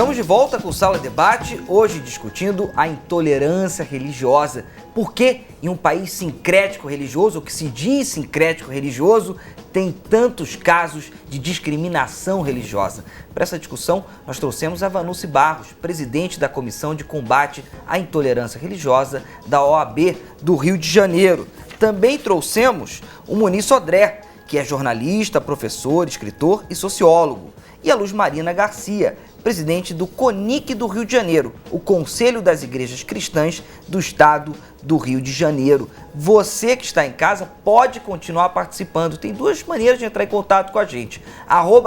Estamos de volta com o Sala Debate, hoje discutindo a intolerância religiosa. Por que em um país sincrético religioso, ou que se diz sincrético religioso, tem tantos casos de discriminação religiosa? Para essa discussão, nós trouxemos a Vanucci Barros, presidente da Comissão de Combate à Intolerância Religiosa da OAB do Rio de Janeiro. Também trouxemos o Muniz Sodré, que é jornalista, professor, escritor e sociólogo. E a Luz Marina Garcia, presidente do CONIC do Rio de Janeiro, o Conselho das Igrejas Cristãs do Estado do Rio de Janeiro. Você que está em casa pode continuar participando. Tem duas maneiras de entrar em contato com a gente.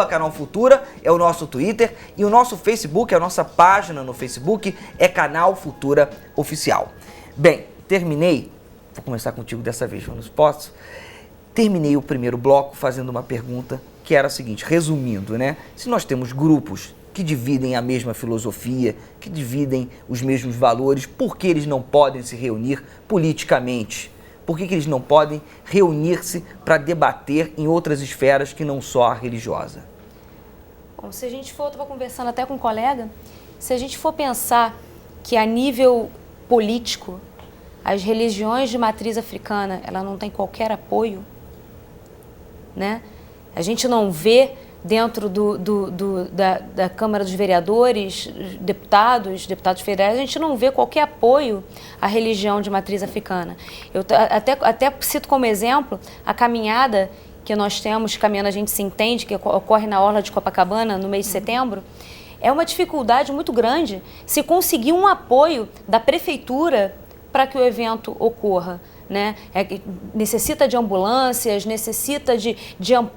@Canal Futura é o nosso Twitter e o nosso Facebook, a nossa página no Facebook é Canal Futura Oficial. Bem, terminei. Vou começar contigo dessa vez, Vanucci, posso? Terminei o primeiro bloco fazendo uma pergunta que era a seguinte, resumindo, né? Se nós temos grupos que dividem a mesma filosofia, que dividem os mesmos valores, por que eles não podem se reunir politicamente? Por que eles não podem reunir-se para debater em outras esferas que não só a religiosa? Bom, se a gente for, eu estava conversando até com um colega, se a gente for pensar que a nível político, as religiões de matriz africana, ela não tem qualquer apoio, né? A gente não vê dentro da Câmara dos Vereadores, deputados federais, a gente não vê qualquer apoio à religião de matriz africana. Eu até cito como exemplo a caminhada que nós temos, Caminhando a Gente Se Entende, que ocorre na Orla de Copacabana no mês de setembro. É uma dificuldade muito grande se conseguir um apoio da prefeitura para que o evento ocorra. Né? Necessita de ambulâncias, necessita de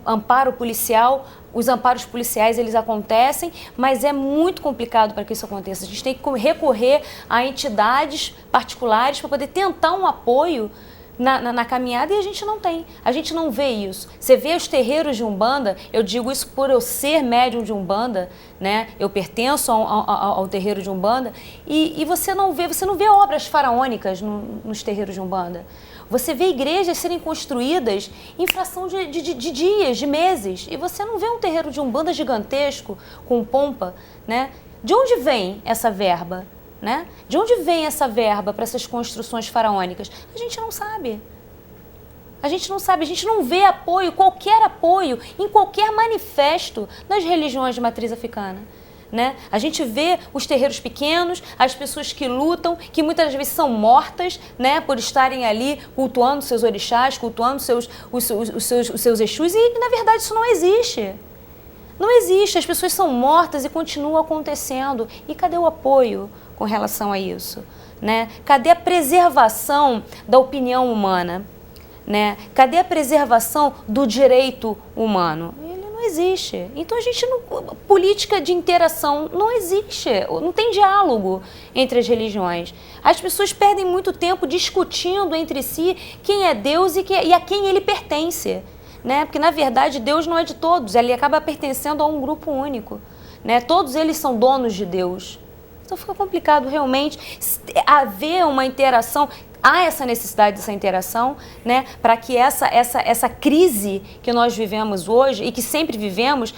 amparo policial. Os amparos policiais, eles acontecem, mas é muito complicado para que isso aconteça. A gente tem que recorrer a entidades particulares para poder tentar um apoio na caminhada, e a gente não tem. A gente não vê isso. Você vê os terreiros de Umbanda, eu digo isso por eu ser médium de Umbanda, né? Eu pertenço ao terreiro de Umbanda, e você não vê obras faraônicas nos terreiros de Umbanda. Você vê igrejas serem construídas em fração de dias, de meses, e você não vê um terreiro de Umbanda gigantesco, com pompa, né? De onde vem essa verba? Né? De onde vem essa verba para essas construções faraônicas? A gente não sabe. A gente não sabe, a gente não vê apoio, qualquer apoio, em qualquer manifesto das religiões de matriz africana. Né? A gente vê os terreiros pequenos, as pessoas que lutam, que muitas vezes são mortas, né, por estarem ali cultuando seus orixás, cultuando os seus exus, e na verdade isso não existe. Não existe, as pessoas são mortas e continuam acontecendo. E cadê o apoio com relação a isso? Né? Cadê a preservação da opinião humana? Né? Cadê a preservação do direito humano? Ele não existe. Então a gente não... Política de interação não existe, não tem diálogo entre as religiões. As pessoas perdem muito tempo discutindo entre si quem é Deus e a quem ele pertence. Né? Porque, na verdade, Deus não é de todos, ele acaba pertencendo a um grupo único. Né? Todos eles são donos de Deus. Então fica complicado realmente haver uma interação, há essa necessidade dessa interação, né? Para que essa crise que nós vivemos hoje e que sempre vivemos,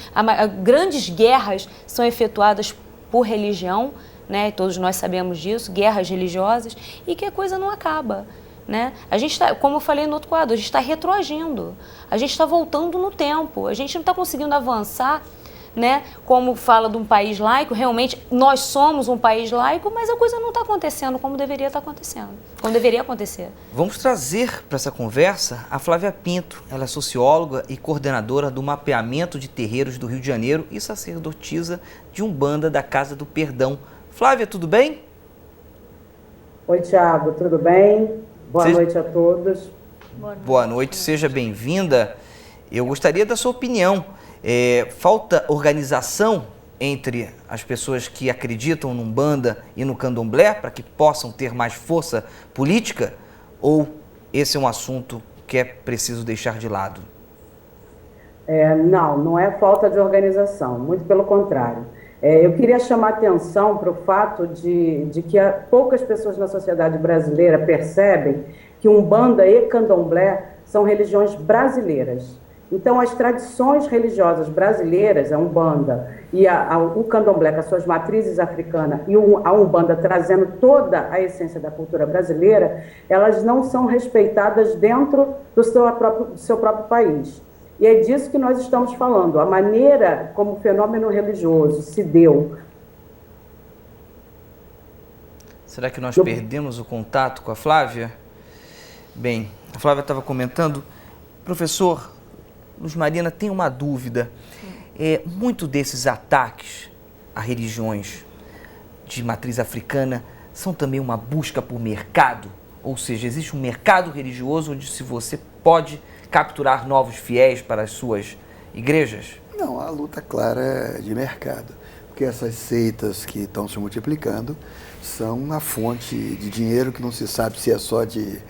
grandes guerras são efetuadas por religião, né? Todos nós sabemos disso, guerras religiosas, e que a coisa não acaba. Né? A gente está, como eu falei no outro quadro, a gente está retroagindo, a gente está voltando no tempo, a gente não está conseguindo avançar, né? Como fala de um país laico, realmente nós somos um país laico, mas a coisa não está acontecendo como deveria estar acontecendo, como deveria acontecer. Vamos trazer para essa conversa a Flávia Pinto, ela é socióloga e coordenadora do mapeamento de terreiros do Rio de Janeiro e sacerdotisa de Umbanda da Casa do Perdão. Flávia, tudo bem? Oi, Thiago, tudo bem? Boa noite a todos. Boa noite, seja bem-vinda. Eu gostaria da sua opinião. Falta organização entre as pessoas que acreditam no Umbanda e no Candomblé para que possam ter mais força política? Ou esse é um assunto que é preciso deixar de lado? Não é falta de organização, muito pelo contrário. Eu queria chamar atenção para o fato de que poucas pessoas na sociedade brasileira percebem que Umbanda e Candomblé são religiões brasileiras Então, as tradições religiosas brasileiras, a Umbanda e o Candomblé, com as suas matrizes africanas, e a Umbanda trazendo toda a essência da cultura brasileira, elas não são respeitadas dentro do seu próprio país. E é disso que nós estamos falando, a maneira como o fenômeno religioso se deu. Será que nós perdemos o contato com a Flávia? Bem, a Flávia estava comentando, professor, Luz Marina, tem uma dúvida. Muito desses ataques a religiões de matriz africana são também uma busca por mercado? Ou seja, existe um mercado religioso onde se você pode capturar novos fiéis para as suas igrejas? Não, a luta clara é de mercado. Porque essas seitas que estão se multiplicando são uma fonte de dinheiro que não se sabe se é só de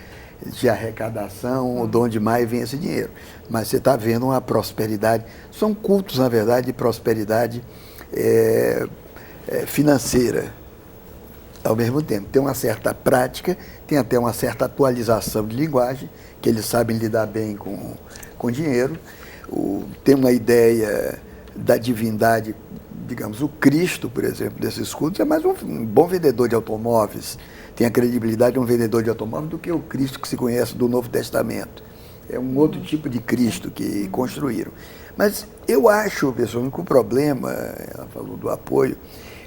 arrecadação ou de onde mais vem esse dinheiro. Mas você está vendo uma prosperidade, são cultos, na verdade, de prosperidade financeira. Ao mesmo tempo, tem uma certa prática, tem até uma certa atualização de linguagem, que eles sabem lidar bem com dinheiro. Tem uma ideia da divindade, digamos, o Cristo, por exemplo, desses cultos, é mais um bom vendedor de automóveis, tem a credibilidade de um vendedor de automóvel do que o Cristo que se conhece do Novo Testamento. É um outro tipo de Cristo que construíram. Mas eu acho, pessoal, que o problema, ela falou do apoio,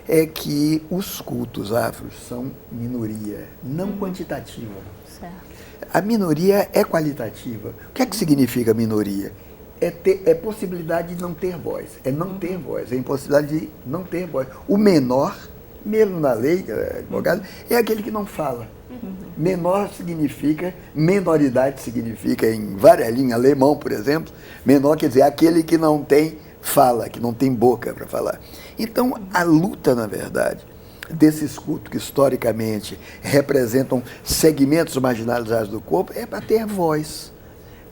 é que os cultos afros são minoria, não quantitativa. Certo. A minoria é qualitativa. O que é que significa minoria? É possibilidade de não ter voz, é não ter voz, é impossibilidade de não ter voz. O menor, mesmo na lei, advogado, é aquele que não fala. Menor significa, menoridade significa, em várias linhas, alemão, por exemplo, menor quer dizer aquele que não tem fala, que não tem boca para falar. Então, a luta, na verdade, desses cultos que historicamente representam segmentos marginalizados do corpo, é para ter voz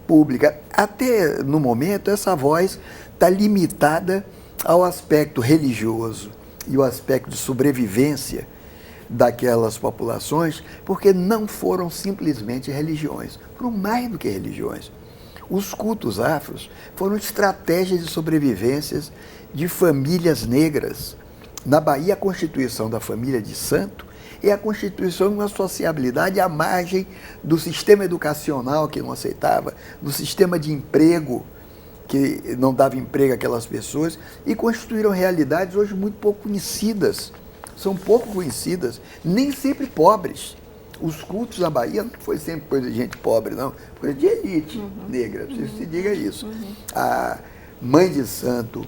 pública. Até no momento, essa voz está limitada ao aspecto religioso e o aspecto de sobrevivência daquelas populações, porque não foram simplesmente religiões, foram mais do que religiões. Os cultos afros foram estratégias de sobrevivências de famílias negras. Na Bahia, a constituição da família de santo é a constituição de uma sociabilidade à margem do sistema educacional que não aceitava, do sistema de emprego que não dava emprego àquelas pessoas, e constituíram realidades hoje muito pouco conhecidas. São pouco conhecidas, nem sempre pobres. Os cultos na Bahia não foi sempre coisa de gente pobre, não. Coisa de elite negra, preciso que se diga isso. A mãe de santo,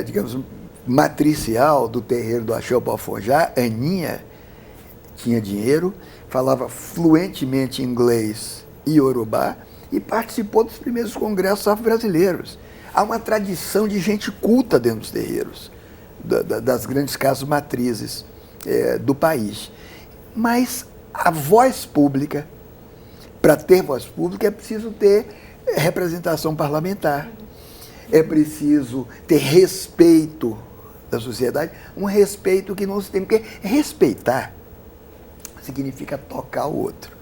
digamos, matricial do terreiro do Axé Bafojá, Aninha, tinha dinheiro, falava fluentemente inglês e iorubá e participou dos primeiros congressos afro-brasileiros. Há uma tradição de gente culta dentro dos terreiros, das grandes casas matrizes do país. Mas a voz pública, para ter voz pública, é preciso ter representação parlamentar, é preciso ter respeito da sociedade, um respeito que não se tem, porque respeitar significa tocar o outro.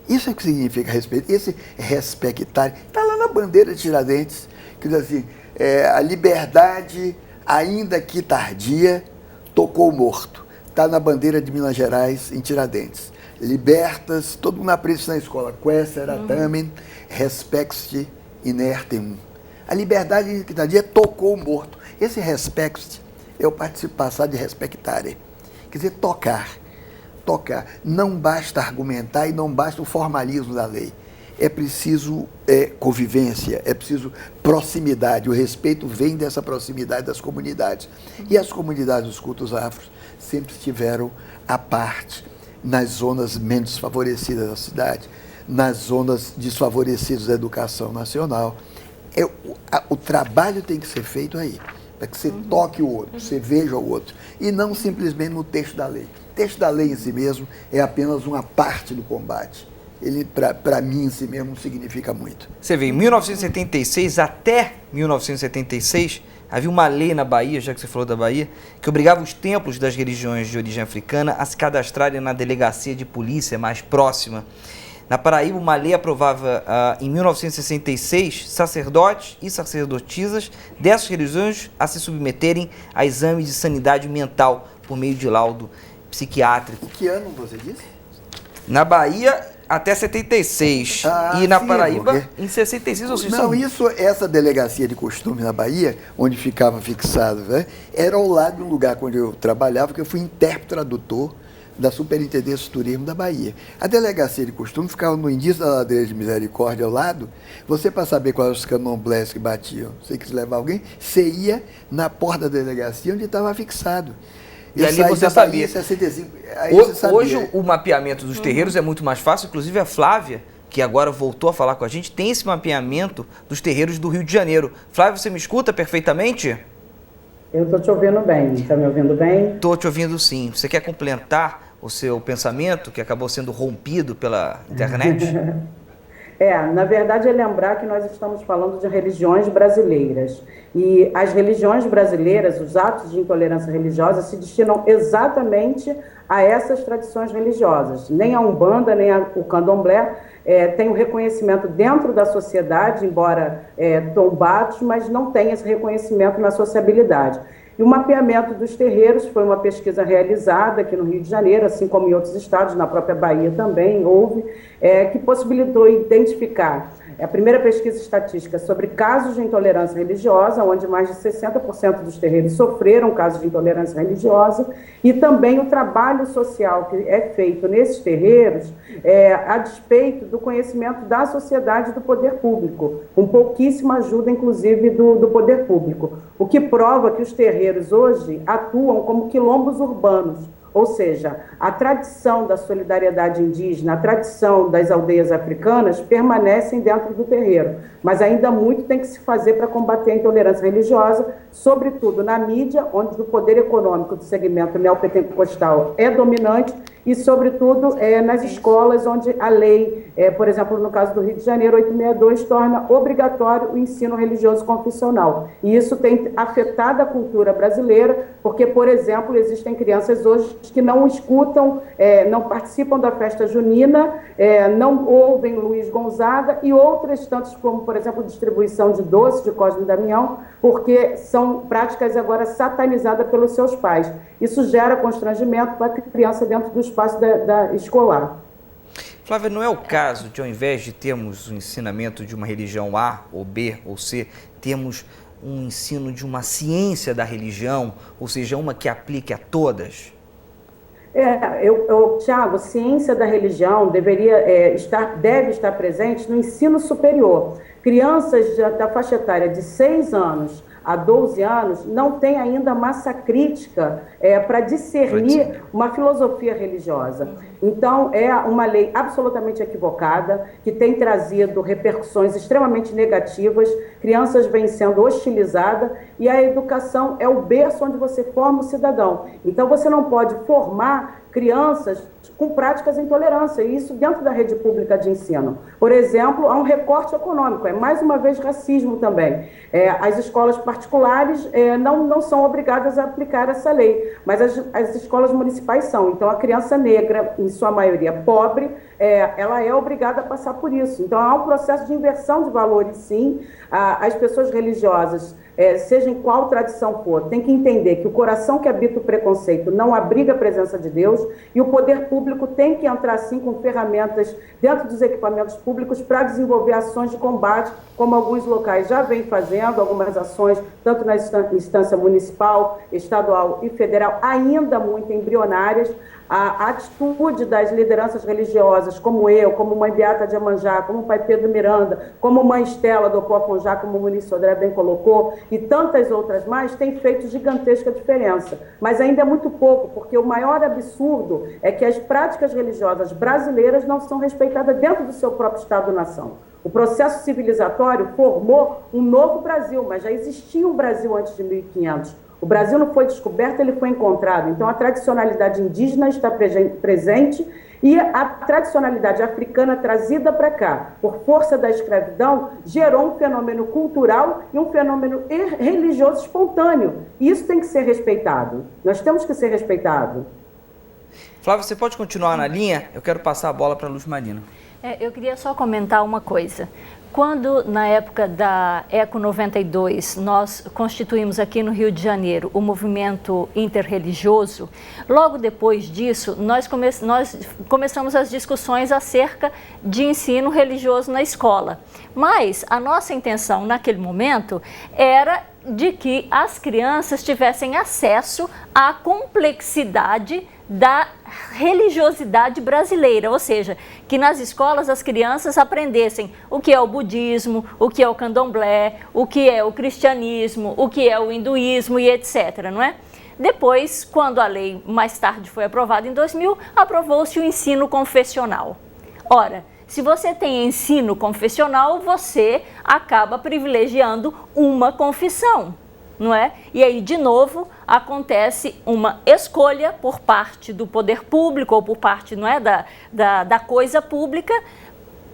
Isso é que significa respeito. Esse respectar está lá na bandeira de Tiradentes, que diz assim, a liberdade, ainda que tardia, tocou o morto. Está na bandeira de Minas Gerais, em Tiradentes. Libertas, todo mundo aprende isso na escola. Quaes erat tamen, respexti inertem. A liberdade que tardia tocou o morto. Esse respexti é o participo passado de respectare. Quer dizer, tocar. Tocar. Não basta argumentar e não basta o formalismo da lei. É preciso convivência, é preciso proximidade. O respeito vem dessa proximidade das comunidades. E as comunidades dos cultos afros sempre estiveram à parte, nas zonas menos favorecidas da cidade, nas zonas desfavorecidas da educação nacional. O trabalho tem que ser feito aí, para que você toque o outro, você veja o outro, e não simplesmente no texto da lei. O texto da lei em si mesmo é apenas uma parte do combate. Ele, para mim, em si mesmo, não significa muito. Você vê, em 1976 até 1976, havia uma lei na Bahia, já que você falou da Bahia, que obrigava os templos das religiões de origem africana a se cadastrarem na delegacia de polícia mais próxima. Na Paraíba, uma lei aprovava em 1966 sacerdotes e sacerdotisas dessas religiões a se submeterem a exames de sanidade mental por meio de laudo psiquiátrico. Que ano você disse? Na Bahia, até 76. E na Paraíba, em 66 ou 66. Não, essa delegacia de costume na Bahia, onde ficava fixado, né, era ao lado de um lugar onde eu trabalhava, porque eu fui intérprete tradutor da Superintendência de Turismo da Bahia. A delegacia de costume ficava no início da Ladeira de Misericórdia, ao lado. Você, para saber quais os candomblés que batiam, você quis levar alguém, você ia na porta da delegacia onde estava fixado. E ali você sabia. 65, hoje o mapeamento dos terreiros é muito mais fácil, inclusive a Flávia, que agora voltou a falar com a gente, tem esse mapeamento dos terreiros do Rio de Janeiro. Flávia, você me escuta perfeitamente? Eu estou te ouvindo bem. Está me ouvindo bem? Estou te ouvindo sim. Você quer complementar o seu pensamento, que acabou sendo rompido pela internet? Na verdade é lembrar que nós estamos falando de religiões brasileiras. E as religiões brasileiras, os atos de intolerância religiosa, se destinam exatamente a essas tradições religiosas. Nem a Umbanda, nem o Candomblé tem o reconhecimento dentro da sociedade, embora tombados, mas não tem esse reconhecimento na sociabilidade. E o mapeamento dos terreiros foi uma pesquisa realizada aqui no Rio de Janeiro, assim como em outros estados, na própria Bahia também houve, que possibilitou identificar a primeira pesquisa estatística sobre casos de intolerância religiosa, onde mais de 60% dos terreiros sofreram casos de intolerância religiosa, e também o trabalho social que é feito nesses terreiros a despeito do conhecimento da sociedade e do poder público, com pouquíssima ajuda, inclusive, do poder público, o que prova que os terreiros hoje atuam como quilombos urbanos. Ou seja, a tradição da solidariedade indígena, a tradição das aldeias africanas permanecem dentro do terreiro, mas ainda muito tem que se fazer para combater a intolerância religiosa, sobretudo na mídia, onde o poder econômico do segmento neopentecostal é dominante, e, sobretudo, nas escolas, onde a lei, por exemplo, no caso do Rio de Janeiro, 862, torna obrigatório o ensino religioso confessional. E isso tem afetado a cultura brasileira, porque, por exemplo, existem crianças hoje que não escutam, não participam da festa junina, não ouvem Luiz Gonzaga e outras tantas, como, por exemplo, distribuição de doces de Cosme e Damião, porque são práticas agora satanizadas pelos seus pais. Isso gera constrangimento para a criança dentro do espaço da escolar. Flávia, não é o caso de, ao invés de termos o ensinamento de uma religião A, ou B, ou C, temos um ensino de uma ciência da religião, ou seja, uma que aplique a todas? Tiago, ciência da religião deve estar presente no ensino superior. Crianças da faixa etária de 6 anos a 12 anos não têm ainda massa crítica para discernir uma filosofia religiosa. Então, é uma lei absolutamente equivocada, que tem trazido repercussões extremamente negativas, crianças vêm sendo hostilizadas, e a educação é o berço onde você forma o cidadão. Então, você não pode formar crianças com práticas de intolerância, e isso dentro da rede pública de ensino. Por exemplo, há um recorte econômico, mais uma vez racismo também. As escolas particulares não são obrigadas a aplicar essa lei, mas as escolas municipais são. Então, a criança negra, em sua maioria pobre, ela é obrigada a passar por isso. Então, há um processo de inversão de valores, sim. As pessoas religiosas, seja em qual tradição for, tem que entender que o coração que habita o preconceito não abriga a presença de Deus, e o poder público tem que entrar, sim, com ferramentas dentro dos equipamentos públicos para desenvolver ações de combate, como alguns locais já vêm fazendo, algumas ações, tanto na instância municipal, estadual e federal, ainda muito embrionárias. A atitude das lideranças religiosas, como eu, como Mãe Beata de Iemanjá, como Pai Pedro Miranda, como Mãe Estela do Opoafonjá, como o ministro Sodré bem colocou, e tantas outras mais, tem feito gigantesca diferença. Mas ainda é muito pouco, porque o maior absurdo é que as práticas religiosas brasileiras não são respeitadas dentro do seu próprio Estado-nação. O processo civilizatório formou um novo Brasil, mas já existia um Brasil antes de 1500. O Brasil não foi descoberto, ele foi encontrado. Então, a tradicionalidade indígena está presente, e a tradicionalidade africana trazida para cá, por força da escravidão, gerou um fenômeno cultural e um fenômeno religioso espontâneo. E isso tem que ser respeitado. Nós temos que ser respeitados. Flávia, você pode continuar na linha? Eu quero passar a bola para a Luz Marina. Eu queria só comentar uma coisa. Quando, na época da ECO 92, nós constituímos aqui no Rio de Janeiro o movimento interreligioso, logo depois disso, nós começamos as discussões acerca de ensino religioso na escola. Mas a nossa intenção naquele momento era de que as crianças tivessem acesso à complexidade da religiosidade brasileira, ou seja, que nas escolas as crianças aprendessem o que é o budismo, o que é o candomblé, o que é o cristianismo, o que é o hinduísmo e etc., não é? Depois, quando a lei mais tarde foi aprovada em 2000, aprovou-se o ensino confessional. Ora, se você tem ensino confessional, você acaba privilegiando uma confissão, não é? E aí, de novo, acontece uma escolha por parte do poder público ou por parte, não é, da coisa pública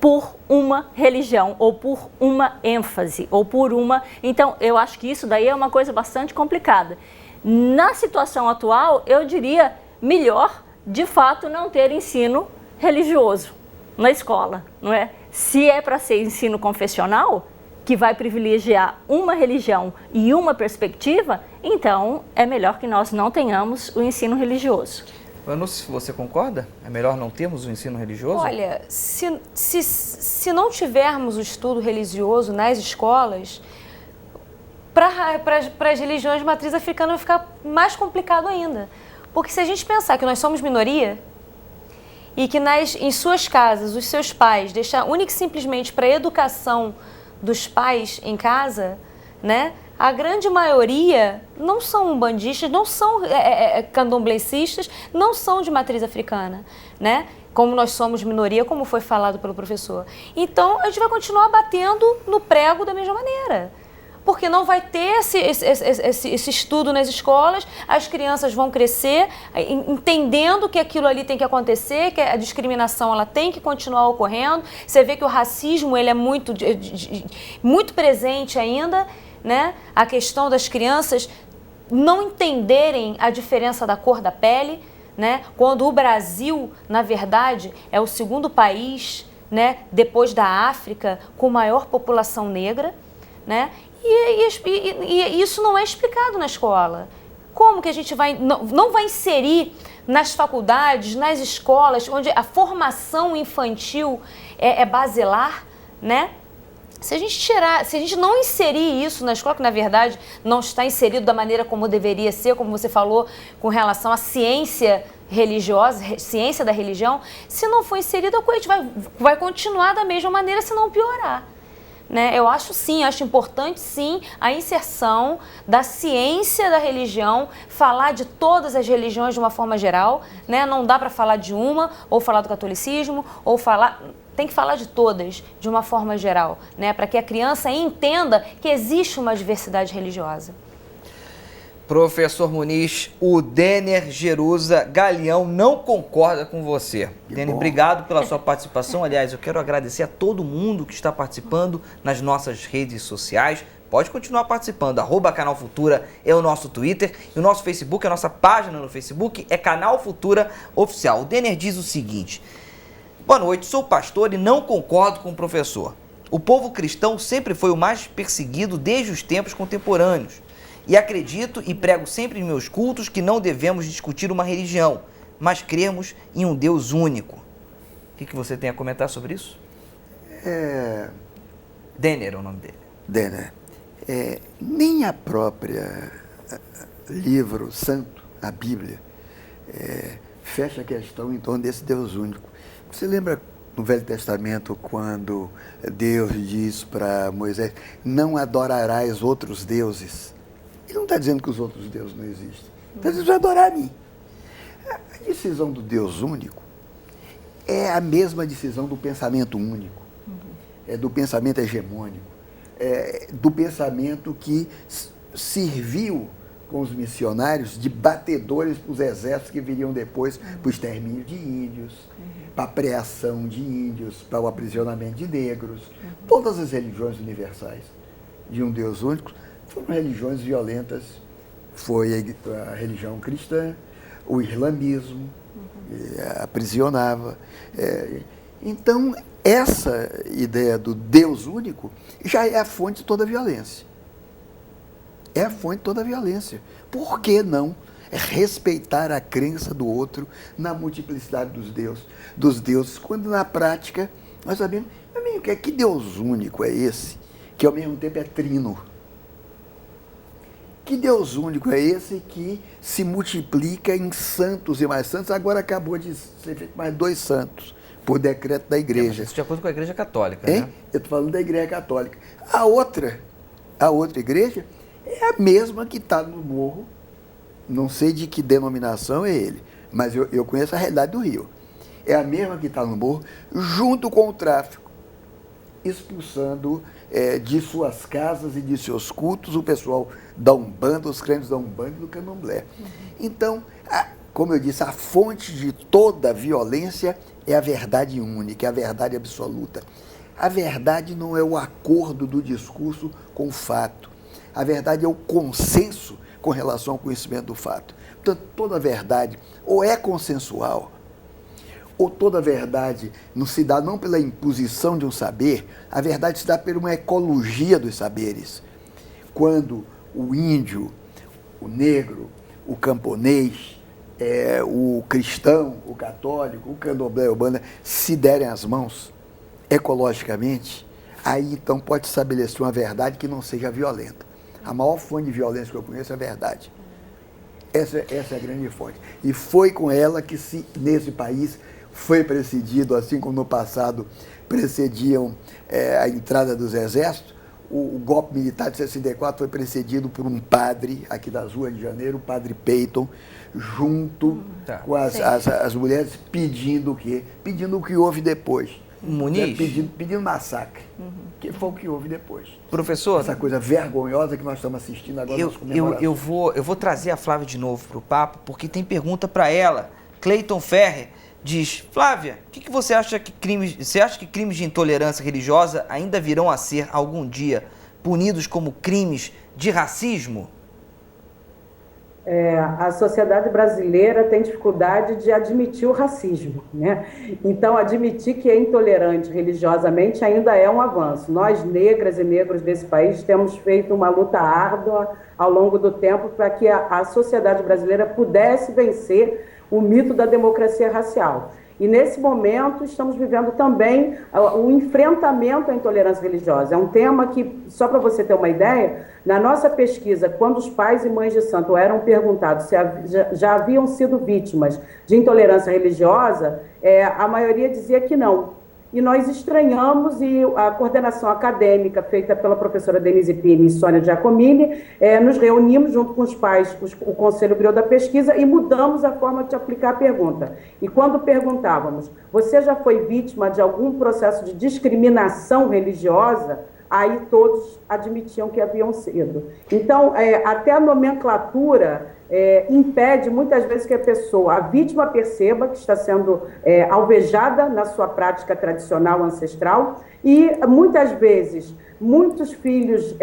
por uma religião ou por uma ênfase ou por uma... Então, eu acho que isso daí é uma coisa bastante complicada. Na situação atual, eu diria melhor, de fato, não ter ensino religioso na escola, não é? Se é para ser ensino confessional, que vai privilegiar uma religião e uma perspectiva, então é melhor que nós não tenhamos o ensino religioso. Vanucci, você concorda? É melhor não termos o ensino religioso? Olha, se não tivermos o estudo religioso nas escolas, para as religiões de matriz africana vai ficar mais complicado ainda. Porque se a gente pensar que nós somos minoria e que em suas casas os seus pais deixar única e simplesmente para a educação dos pais em casa, né? A grande maioria não são umbandistas, não são candomblecistas, não são de matriz africana, né? Como nós somos minoria, como foi falado pelo professor. Então, a gente vai continuar batendo no prego da mesma maneira. Porque não vai ter esse estudo nas escolas, as crianças vão crescer entendendo que aquilo ali tem que acontecer, que a discriminação ela tem que continuar ocorrendo. Você vê que o racismo ele é muito presente ainda, né? A questão das crianças não entenderem a diferença da cor da pele, né? Quando o Brasil, na verdade, é o segundo país, né, depois da África, com maior população negra, né? E isso não é explicado na escola. Como que a gente não vai inserir nas faculdades, nas escolas, onde a formação infantil é basilar, né? Se a gente não inserir isso na escola, que na verdade não está inserido da maneira como deveria ser, como você falou, com relação à ciência religiosa, ciência da religião, se não for inserido, a gente vai continuar da mesma maneira, se não piorar. Né? Eu acho importante sim a inserção da ciência da religião, falar de todas as religiões de uma forma geral, né? Não dá para falar de uma, ou falar do catolicismo, tem que falar de todas de uma forma geral, né? Para que a criança entenda que existe uma diversidade religiosa. Professor Muniz, o Denner Jerusa Galeão não concorda com você. Denner, obrigado pela sua participação. Aliás, eu quero agradecer a todo mundo que está participando nas nossas redes sociais. Pode continuar participando. @Canal Futura é o nosso Twitter. E o nosso Facebook, a nossa página no Facebook é Canal Futura Oficial. O Denner diz o seguinte: boa noite, sou pastor e não concordo com o professor. O povo cristão sempre foi o mais perseguido desde os tempos contemporâneos. E acredito e prego sempre em meus cultos que não devemos discutir uma religião, mas cremos em um Deus único. O que você tem a comentar sobre isso? Denner é o nome dele. Denner. Nem a própria livro santo, a Bíblia, fecha a questão em torno desse Deus único. Você lembra no Velho Testamento quando Deus diz para Moisés: não adorarás outros deuses? Ele não está dizendo que os outros deuses não existem. Está dizendo: vai adorar a mim. A decisão do Deus único é a mesma decisão do pensamento único, do pensamento hegemônico, do pensamento que serviu com os missionários de batedores para os exércitos que viriam depois para o extermínio de índios, para a preação de índios, para o aprisionamento de negros. Todas as religiões universais de um Deus único foram religiões violentas. Foi a religião cristã, o islamismo, aprisionava. Então, essa ideia do Deus único já é a fonte de toda a violência. É a fonte de toda a violência. Por que não respeitar a crença do outro na multiplicidade dos deuses, quando na prática nós sabemos, amigo, que Deus único é esse, que ao mesmo tempo é trino? Que Deus único é esse que se multiplica em santos e mais santos? Agora acabou de ser feito mais 2 santos, por decreto da igreja. Isso de acordo com a Igreja Católica, hein? Né? Eu estou falando da Igreja Católica. A outra igreja é a mesma que está no morro, não sei de que denominação é ele, mas eu conheço a realidade do Rio. É a mesma que está no morro, junto com o tráfico, expulsando de suas casas e de seus cultos o pessoal da Umbanda, os crentes da Umbanda e do Candomblé. Então, como eu disse, a fonte de toda violência é a verdade única, é a verdade absoluta. A verdade não é o acordo do discurso com o fato. A verdade é o consenso com relação ao conhecimento do fato. Portanto, toda verdade ou é consensual, ou toda verdade não se dá não pela imposição de um saber, a verdade se dá por uma ecologia dos saberes. Quando o índio, o negro, o camponês, o cristão, o católico, o candomblé, o banda, se derem as mãos ecologicamente, aí então pode estabelecer uma verdade que não seja violenta. A maior fonte de violência que eu conheço é a verdade. Essa é a grande fonte. E foi com ela que, nesse país, foi precedido, assim como no passado precediam a entrada dos exércitos, o golpe militar de 64 foi precedido por um padre aqui das ruas de Janeiro, o padre Peyton, junto com as mulheres pedindo o quê? Pedindo o que houve depois. Muniz? Pedindo massacre, que foi o que houve depois. Professor, essa coisa vergonhosa que nós estamos assistindo agora. Eu vou trazer a Flávia de novo para o papo, porque tem pergunta para ela. Cleiton Ferrer diz: Flávia, o que você acha você acha que crimes de intolerância religiosa ainda virão a ser, algum dia, punidos como crimes de racismo? A sociedade brasileira tem dificuldade de admitir o racismo, né? Então, admitir que é intolerante religiosamente ainda é um avanço. Nós, negras e negros desse país, temos feito uma luta árdua ao longo do tempo para que a sociedade brasileira pudesse vencer o mito da democracia racial. E, nesse momento, estamos vivendo também o enfrentamento à intolerância religiosa. É um tema que, só para você ter uma ideia, na nossa pesquisa, quando os pais e mães de santo eram perguntados se já haviam sido vítimas de intolerância religiosa, a maioria dizia que não. E nós estranhamos, e a coordenação acadêmica feita pela professora Denise Pini e Sônia Giacomini, nos reunimos junto com os pais, o Conselho Griot da Pesquisa, e mudamos a forma de aplicar a pergunta. E quando perguntávamos, você já foi vítima de algum processo de discriminação religiosa? Aí todos admitiam que haviam sido. Então, até a nomenclatura impede muitas vezes que a vítima perceba que está sendo alvejada na sua prática tradicional ancestral, e muitas vezes muitos filhos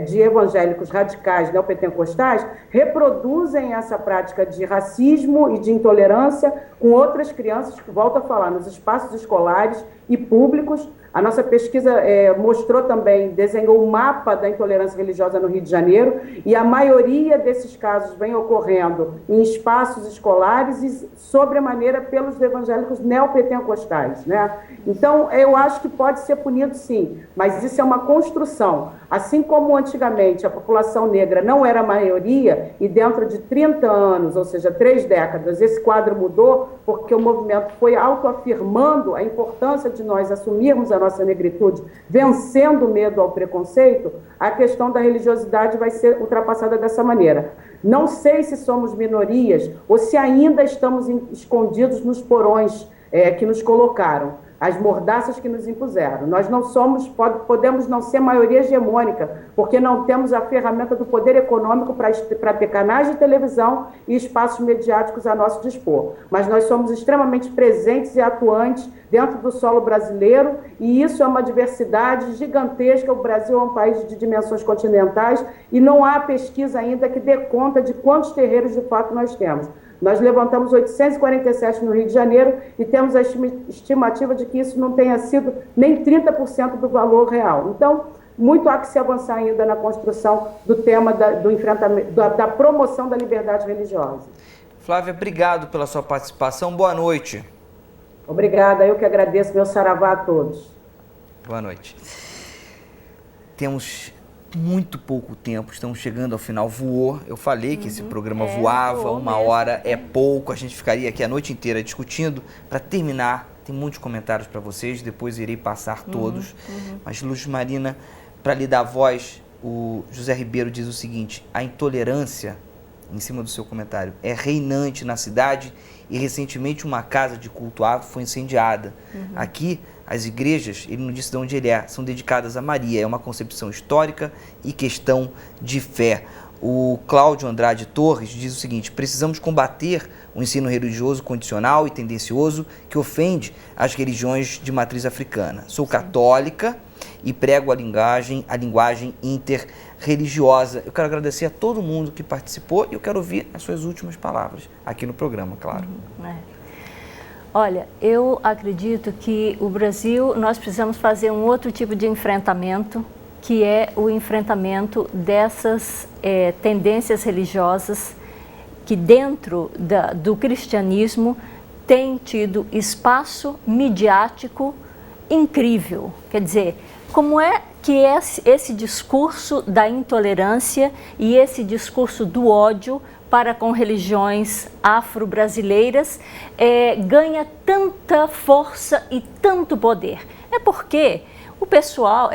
de evangélicos radicais neopentecostais reproduzem essa prática de racismo e de intolerância com outras crianças, que volto a falar, nos espaços escolares e públicos. A nossa pesquisa mostrou também, desenhou um mapa da intolerância religiosa no Rio de Janeiro, e a maioria desses casos vem ocorrendo em espaços escolares e, sobremaneira, pelos evangélicos neopentecostais, né? Então, eu acho que pode ser punido, sim, mas isso é uma construção. Assim como antigamente a população negra não era a maioria, e dentro de 30 anos, ou seja, 3 décadas, esse quadro mudou, porque o movimento foi autoafirmando a importância de nós assumirmos a nossa negritude, vencendo o medo ao preconceito, a questão da religiosidade vai ser ultrapassada dessa maneira. Não sei se somos minorias ou se ainda estamos escondidos nos porões que nos colocaram, as mordaças que nos impuseram. Nós não somos, podemos não ser maioria hegemônica, porque não temos a ferramenta do poder econômico para ter canais de televisão e espaços mediáticos a nosso dispor. Mas nós somos extremamente presentes e atuantes dentro do solo brasileiro, e isso é uma diversidade gigantesca. O Brasil é um país de dimensões continentais e não há pesquisa ainda que dê conta de quantos terreiros de fato nós temos. Nós levantamos 847 no Rio de Janeiro e temos a estimativa de que isso não tenha sido nem 30% do valor real. Então, muito há que se avançar ainda na construção do tema do enfrentamento, da promoção da liberdade religiosa. Flávia, obrigado pela sua participação. Boa noite. Obrigada, eu que agradeço. Meu saravá a todos. Boa noite. Temos muito pouco tempo, estamos chegando ao final. Voou, eu falei que esse programa voava, uma hora é pouco, a gente ficaria aqui a noite inteira discutindo. Para terminar, tem muitos comentários para vocês, depois irei passar todos. Mas, Luz Marina, para lhe dar voz, o José Ribeiro diz o seguinte: a intolerância, em cima do seu comentário, é reinante na cidade e recentemente uma casa de culto afro foi incendiada. Aqui, as igrejas, ele não disse de onde ele é, são dedicadas a Maria, é uma concepção histórica e questão de fé. O Cláudio Andrade Torres diz o seguinte: precisamos combater o ensino religioso condicional e tendencioso que ofende as religiões de matriz africana. Sou católica e prego a linguagem interreligiosa. Eu quero agradecer a todo mundo que participou e eu quero ouvir as suas últimas palavras aqui no programa, claro. Olha, eu acredito que o Brasil, nós precisamos fazer um outro tipo de enfrentamento, que é o enfrentamento dessas tendências religiosas que dentro do cristianismo tem tido espaço midiático incrível. Quer dizer, como é que esse discurso da intolerância e esse discurso do ódio para com religiões afro-brasileiras ganha tanta força e tanto poder? É porque o pessoal,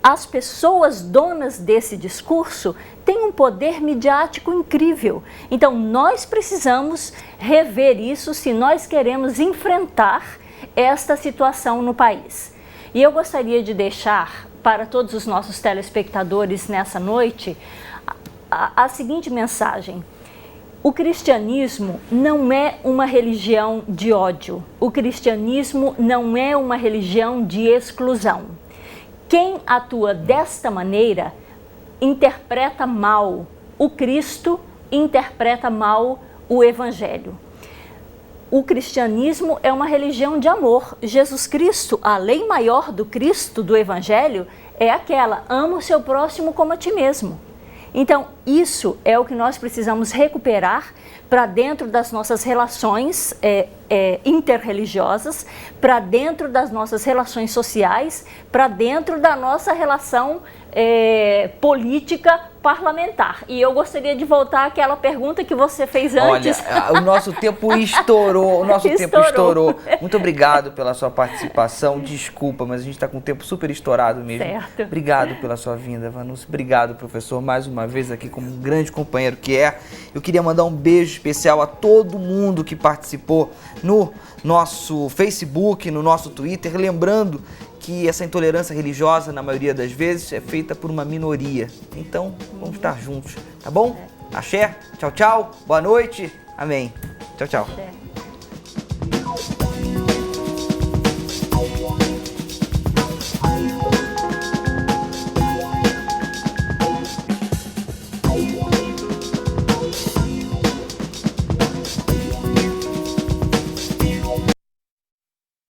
as pessoas donas desse discurso têm um poder midiático incrível. Então, nós precisamos rever isso se nós queremos enfrentar esta situação no país. E eu gostaria de deixar para todos os nossos telespectadores nessa noite a seguinte mensagem: o cristianismo não é uma religião de ódio, o cristianismo não é uma religião de exclusão. Quem atua desta maneira interpreta mal o Cristo, interpreta mal o Evangelho. O cristianismo é uma religião de amor. Jesus Cristo, a lei maior do Cristo, do Evangelho, é aquela: ama o seu próximo como a ti mesmo. Então, isso é o que nós precisamos recuperar para dentro das nossas relações interreligiosas, para dentro das nossas relações sociais, para dentro da nossa relação política parlamentar. E eu gostaria de voltar àquela pergunta que você fez antes. Olha, o nosso tempo estourou, tempo estourou. Muito obrigado pela sua participação. Desculpa, mas a gente está com o tempo super estourado mesmo. Certo. Obrigado pela sua vinda, Vanucci. Obrigado, professor, mais uma vez aqui como um grande companheiro que é. Eu queria mandar um beijo especial a todo mundo que participou no nosso Facebook, no nosso Twitter, lembrando que essa intolerância religiosa, na maioria das vezes, é feita por uma minoria. Então, vamos estar juntos, tá bom? Axé, tchau, tchau, boa noite, amém. Tchau, tchau.